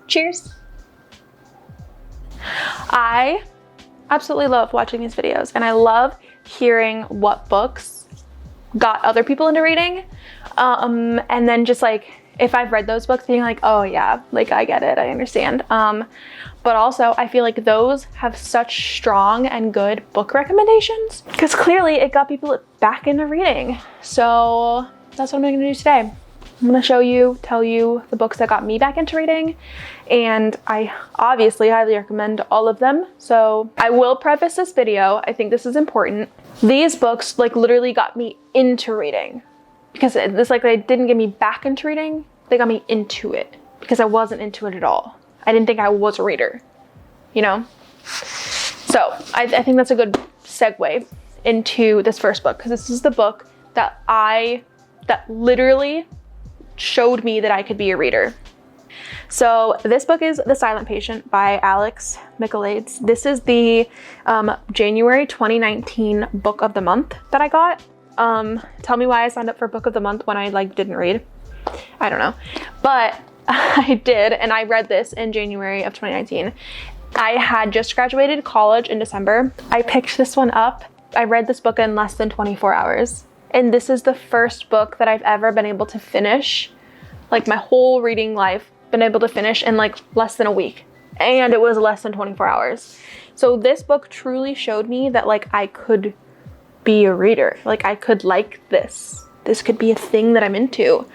Cheers. I absolutely love watching these videos, and I love hearing what books got other people into reading. And then just like, if I've read those books, being like, oh yeah, like I get it, I understand. But also I feel like those have such strong and good book recommendations because clearly it got people back into reading. So that's what I'm gonna do today. I'm gonna tell you the books that got me back into reading, and I obviously highly recommend all of them. So I will preface this video, I think this is important. These books like literally got me into reading, because this like they didn't get me back into reading, they got me into it because I wasn't into it at all. I didn't think I was a reader, you know? So I think that's a good segue into this first book, because this is the book that literally showed me that I could be a reader. So this book is The Silent Patient by Alex Michaelides. This is the January 2019 book of the month that I got. Tell me why I signed up for book of the month when I like didn't read. I don't know, but I did, and I read this in January of 2019. I had just graduated college in December. I picked this one up. I read this book in less than 24 hours. And this is the first book that I've ever been able to finish, like my whole reading life, been able to finish in like less than a week. And it was less than 24 hours. So this book truly showed me that like I could be a reader. Like I could like this. This could be a thing that I'm into.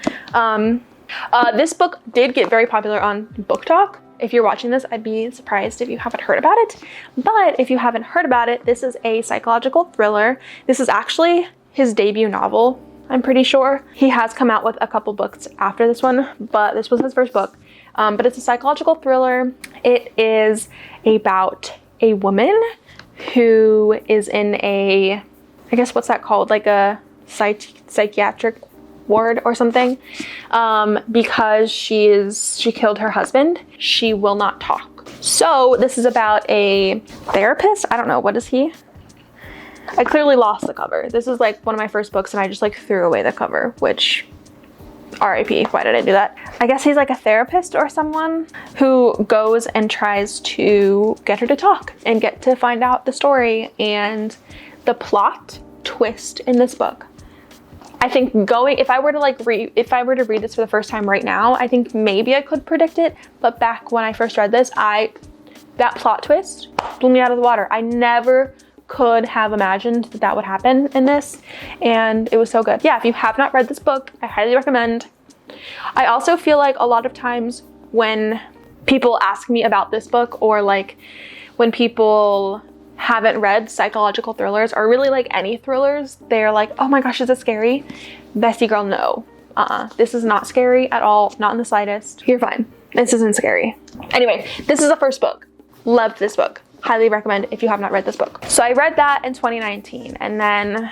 This book did get very popular on BookTok. If you're watching this, I'd be surprised if you haven't heard about it. But if you haven't heard about it, this is a psychological thriller. This is actually his debut novel, I'm pretty sure. He has come out with a couple books after this one, but this was his first book. But it's a psychological thriller. It is about a woman who is in a, I guess what's that called? Like a psychiatric ward or something, because she killed her husband. She will not talk. So this is about a therapist. I don't know, what is he? I clearly lost the cover. This is like one of my first books and I just like threw away the cover, which RIP, why did I do that? I guess he's like a therapist or someone who goes and tries to get her to talk and get to find out the story. And the plot twist in this book, I think if I were to read this for the first time right now, I think maybe I could predict it. But back when I first read this, that plot twist blew me out of the water. I never could have imagined that would happen in this, and it was so good. Yeah, if you have not read this book, I highly recommend. I also feel like a lot of times when people ask me about this book, or like when people haven't read psychological thrillers or really like any thrillers, they're like, oh my gosh, is this scary? Bestie girl, no. This is not scary at all, not in the slightest. You're fine. This isn't scary. Anyway, this is the first book. Loved this book. Highly recommend if you have not read this book. So I read that in 2019, and then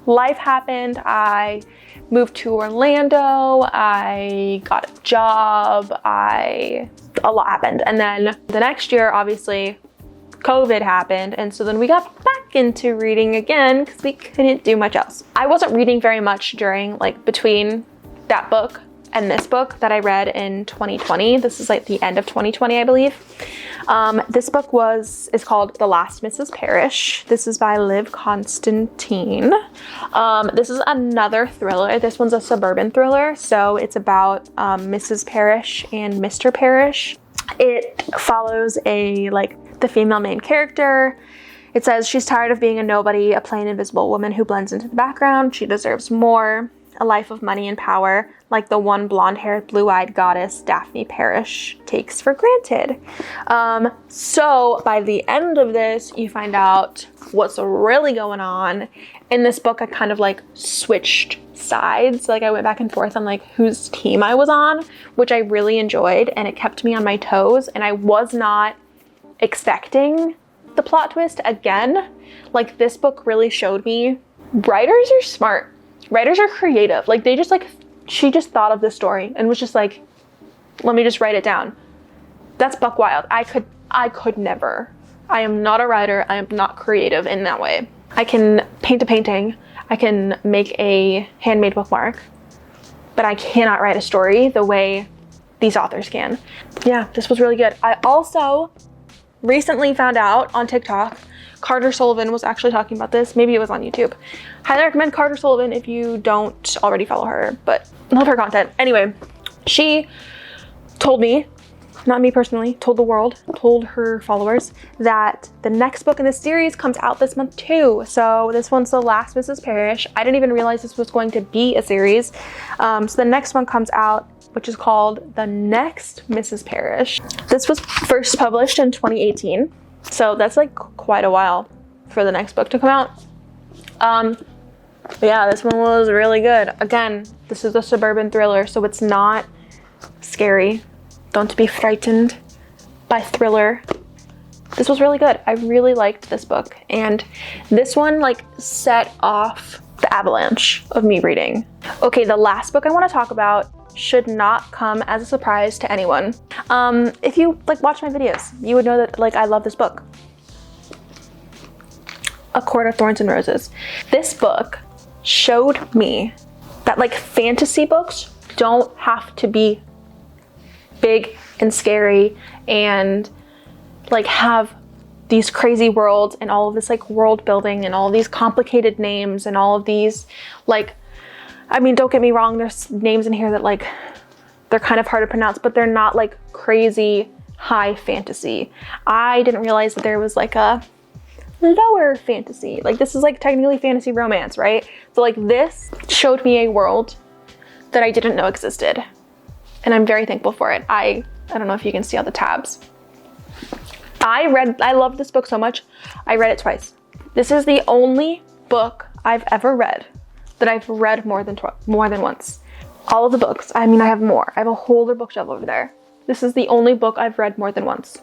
life happened. I moved to Orlando. I got a job. A lot happened. And then the next year, obviously, COVID happened. And so then we got back into reading again because we couldn't do much else. I wasn't reading very much during between that book and this book that I read in 2020. This is like the end of 2020, I believe. This book is called The Last Mrs. Parrish. This is by Liv Constantine. This is another thriller. This one's a suburban thriller. So it's about Mrs. Parrish and Mr. Parrish. It follows the female main character. It says she's tired of being a nobody, a plain invisible woman who blends into the background. She deserves more. A life of money and power, like the one blonde-haired, blue-eyed goddess Daphne Parrish takes for granted. So by the end of this, you find out what's really going on. In this book, I kind of switched sides. I went back and forth on whose team I was on, which I really enjoyed, and it kept me on my toes, and I was not expecting the plot twist again. This book really showed me writers are smart. Writers are creative. She just thought of this story and was just let me just write it down. That's buck wild. I could never. I am not a writer. I am not creative in that way. I can paint a painting. I can make a handmade bookmark, but I cannot write a story the way these authors can. Yeah, this was really good. I also recently found out on TikTok, Carter Sullivan was actually talking about this. Maybe it was on YouTube. Highly recommend Carter Sullivan if you don't already follow her, but love her content. Anyway, she told me, not me personally, told the world, told her followers that the next book in this series comes out this month too. So this one's the last Mrs. Parrish. I didn't even realize this was going to be a series. So the next one comes out, which is called The Next Mrs. Parrish. This was first published in 2018. So that's like quite a while for the next book to come out. But yeah, this one was really good. Again, this is a suburban thriller, so it's not scary. Don't be frightened by thriller. This was really good. I really liked this book. And this one like set off the avalanche of me reading. Okay, the last book I want to talk about should not come as a surprise to anyone. If you like watch my videos, you would know that like I love this book. A Court of Thorns and Roses. This book showed me that like fantasy books don't have to be big and scary and like have these crazy worlds and all of this like world building and all of these complicated names and all of these like, I mean, don't get me wrong, there's names in here that like, they're kind of hard to pronounce, but they're not like crazy high fantasy. I didn't realize that there was like a lower fantasy. Like this is like technically fantasy romance, right? So like this showed me a world that I didn't know existed. And I'm very thankful for it. I don't know if you can see all the tabs. I loved this book so much, I read it twice. This is the only book I've ever read that I've read more than once. All of the books, I mean, I have more. I have a whole other bookshelf over there. This is the only book I've read more than once.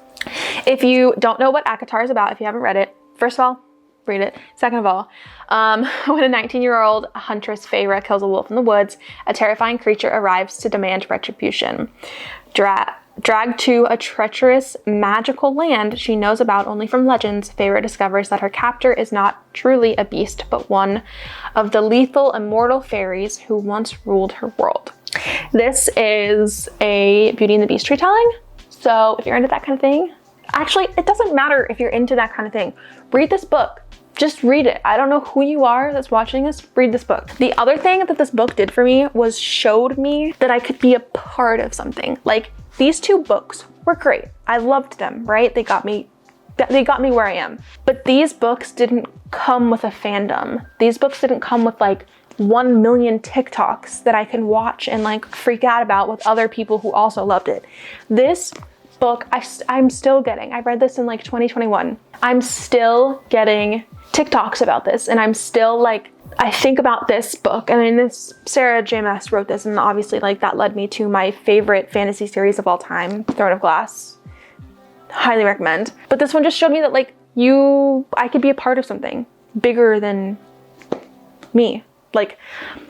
If you don't know what ACOTAR is about, if you haven't read it, first of all, read it. Second of all, when a 19-year-old huntress Feyre kills a wolf in the woods, a terrifying creature arrives to demand retribution. Dragged to a treacherous, magical land she knows about only from legends, Feyre discovers that her captor is not truly a beast, but one of the lethal, immortal fairies who once ruled her world. This is a Beauty and the Beast retelling, so if you're into that kind of thing, actually, it doesn't matter if you're into that kind of thing. Read this book. Just read it. I don't know who you are that's watching this, read this book. The other thing that this book did for me was showed me that I could be a part of something. Like, these two books were great. I loved them, right? They got me where I am. But these books didn't come with a fandom. These books didn't come with like 1 million TikToks that I can watch and like freak out about with other people who also loved it. This book, I'm still getting, I read this in like 2021. I'm still getting TikToks about this, and I'm still like, I think about this book, and I mean, Sarah J. Maas wrote this, and obviously like that led me to my favorite fantasy series of all time, Throne of Glass. Highly recommend. But this one just showed me that like I could be a part of something bigger than me. Like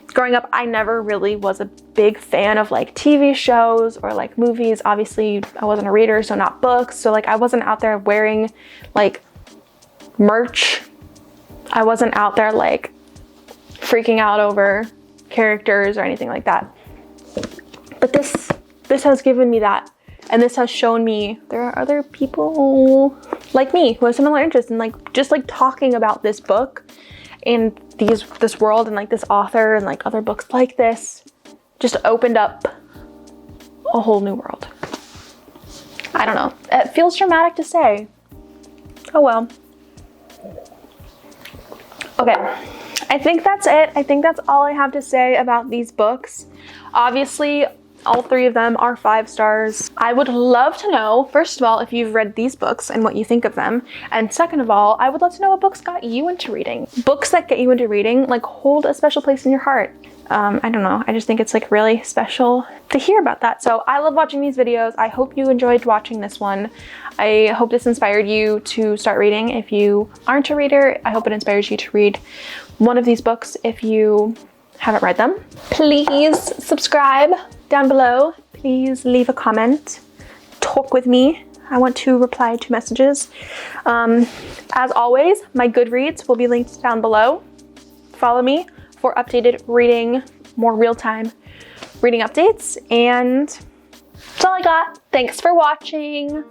growing up, I never really was a big fan of like TV shows or like movies. Obviously I wasn't a reader, so not books. So like I wasn't out there wearing like merch. I wasn't out there like freaking out over characters or anything like that. But this has given me that. And this has shown me there are other people like me who have similar interests, and like just like talking about this book and this world and like this author and like other books like this just opened up a whole new world. I don't know. It feels dramatic to say. Oh well. Okay, I think that's it. I think that's all I have to say about these books. Obviously, all 3 of them are 5 stars. I would love to know, first of all, if you've read these books and what you think of them. And second of all, I would love to know what books got you into reading. Books that get you into reading, like, hold a special place in your heart. I don't know. I just think it's like really special to hear about that. So I love watching these videos. I hope you enjoyed watching this one. I hope this inspired you to start reading. If you aren't a reader, I hope it inspires you to read one of these books if you haven't read them. Please subscribe down below. Please leave a comment. Talk with me. I want to reply to messages. As always, my Goodreads will be linked down below. Follow me for updated reading, more real-time reading updates, and That's all I got. Thanks for watching.